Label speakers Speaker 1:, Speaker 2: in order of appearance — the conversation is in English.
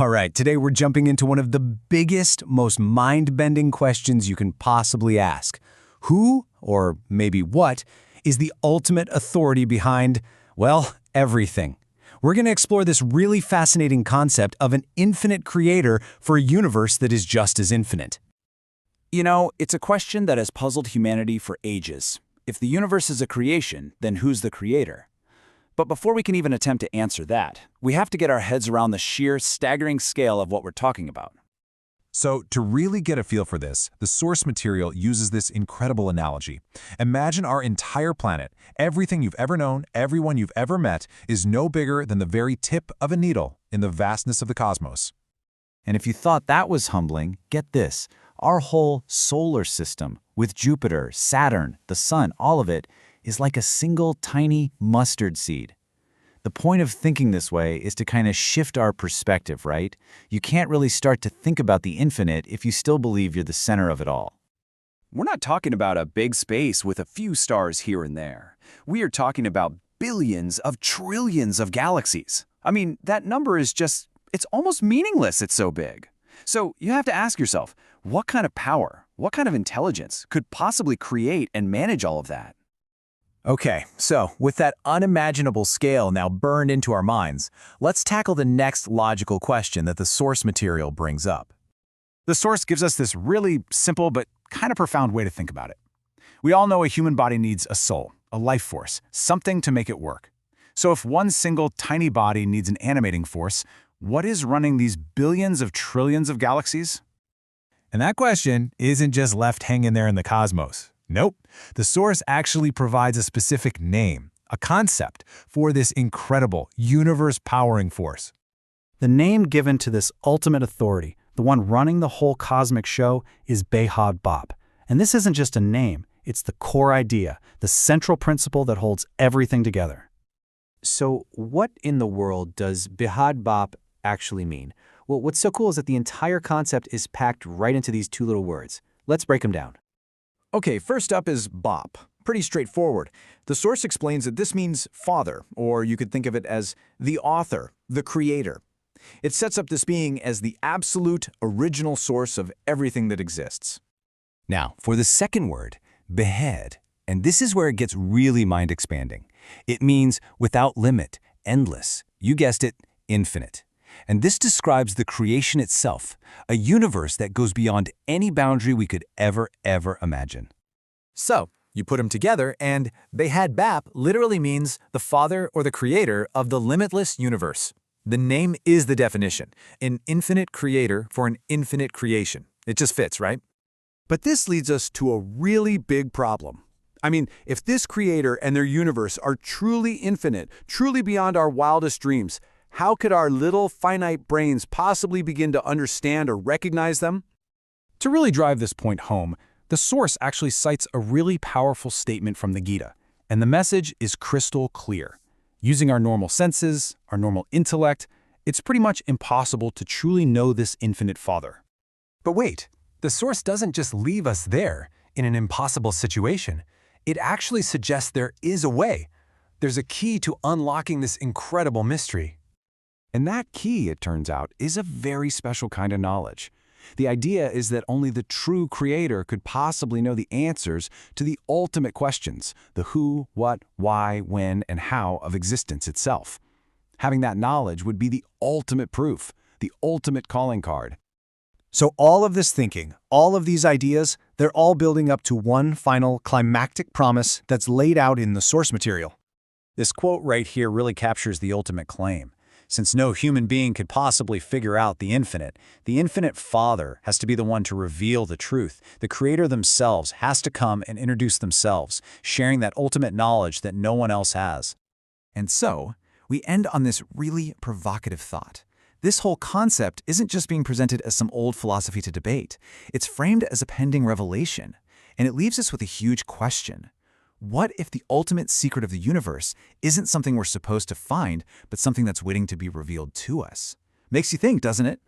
Speaker 1: All right, today we're jumping into one of the biggest, most mind-bending questions you can possibly ask. Who, or maybe what, is the ultimate authority behind, well, everything? We're going to explore this really fascinating concept of an infinite creator for a universe that is just as infinite.
Speaker 2: You know, it's a question that has puzzled humanity for ages. If the universe is a creation, then who's the creator? But before we can even attempt to answer that, we have to get our heads around the sheer, staggering scale of what we're talking about.
Speaker 3: So, to really get a feel for this, the source material uses this incredible analogy. Imagine our entire planet, everything you've ever known, everyone you've ever met, is no bigger than the very tip of a needle in the vastness of the cosmos.
Speaker 2: And if you thought that was humbling, get this. Our whole solar system, with Jupiter, Saturn, the Sun, all of it, is like a single tiny mustard seed. The point of thinking this way is to kind of shift our perspective, right? You can't really start to think about the infinite if you still believe you're the center of it all.
Speaker 4: We're not talking about a big space with a few stars here and there. We are talking about billions of trillions of galaxies. I mean, that number is just, it's almost meaningless, it's so big. So you have to ask yourself, what kind of power, what kind of intelligence could possibly create and manage all of that?
Speaker 1: Okay, so with that unimaginable scale now burned into our minds, let's tackle the next logical question that the source material brings up.
Speaker 5: The source gives us this really simple but kind of profound way to think about it. We all know a human body needs a soul, a life force, something to make it work. So if one single tiny body needs an animating force, what is running these billions of trillions of galaxies?
Speaker 3: And that question isn't just left hanging there in the cosmos. Nope. The source actually provides a specific name, a concept, for this incredible, universe-powering force.
Speaker 6: The name given to this ultimate authority, the one running the whole cosmic show, is BEHAD BAB. And this isn't just a name, it's the core idea, the central principle that holds everything together.
Speaker 1: So what in the world does BEHAD BAB actually mean? Well, what's so cool is that the entire concept is packed right into these two little words. Let's break them down.
Speaker 7: Okay, first up is Bab. Pretty straightforward. The source explains that this means father, or you could think of it as the author, the creator. It sets up this being as the absolute original source of everything that exists.
Speaker 1: Now, for the second word, BEHAD, and this is where it gets really mind-expanding. It means without limit, endless, you guessed it, infinite. And this describes the creation itself, a universe that goes beyond any boundary we could ever imagine.
Speaker 7: So, you put them together, and BEHAD BAB literally means the father or the creator of the limitless universe. The name is the definition, an infinite creator for an infinite creation. It just fits, right? But this leads us to a really big problem. I mean, if this creator and their universe are truly infinite, truly beyond our wildest dreams, how could our little finite brains possibly begin to understand or recognize them?
Speaker 5: To really drive this point home, the source actually cites a really powerful statement from the Gita, and the message is crystal clear. Using our normal senses, our normal intellect, it's pretty much impossible to truly know this infinite Father.
Speaker 3: But wait, the source doesn't just leave us there in an impossible situation. It actually suggests there is a way. There's a key to unlocking this incredible mystery.
Speaker 5: And that key, it turns out, is a very special kind of knowledge. The idea is that only the true creator could possibly know the answers to the ultimate questions, the who, what, why, when, and how of existence itself. Having that knowledge would be the ultimate proof, the ultimate calling card.
Speaker 1: So all of this thinking, all of these ideas, they're all building up to one final climactic promise that's laid out in the source material. This quote right here really captures the ultimate claim. Since no human being could possibly figure out the infinite Father has to be the one to reveal the truth. The Creator themselves has to come and introduce themselves, sharing that ultimate knowledge that no one else has.
Speaker 2: And so, we end on this really provocative thought. This whole concept isn't just being presented as some old philosophy to debate. It's framed as a pending revelation. And it leaves us with a huge question. What if the ultimate secret of the universe isn't something we're supposed to find, but something that's waiting to be revealed to us? Makes you think, doesn't it?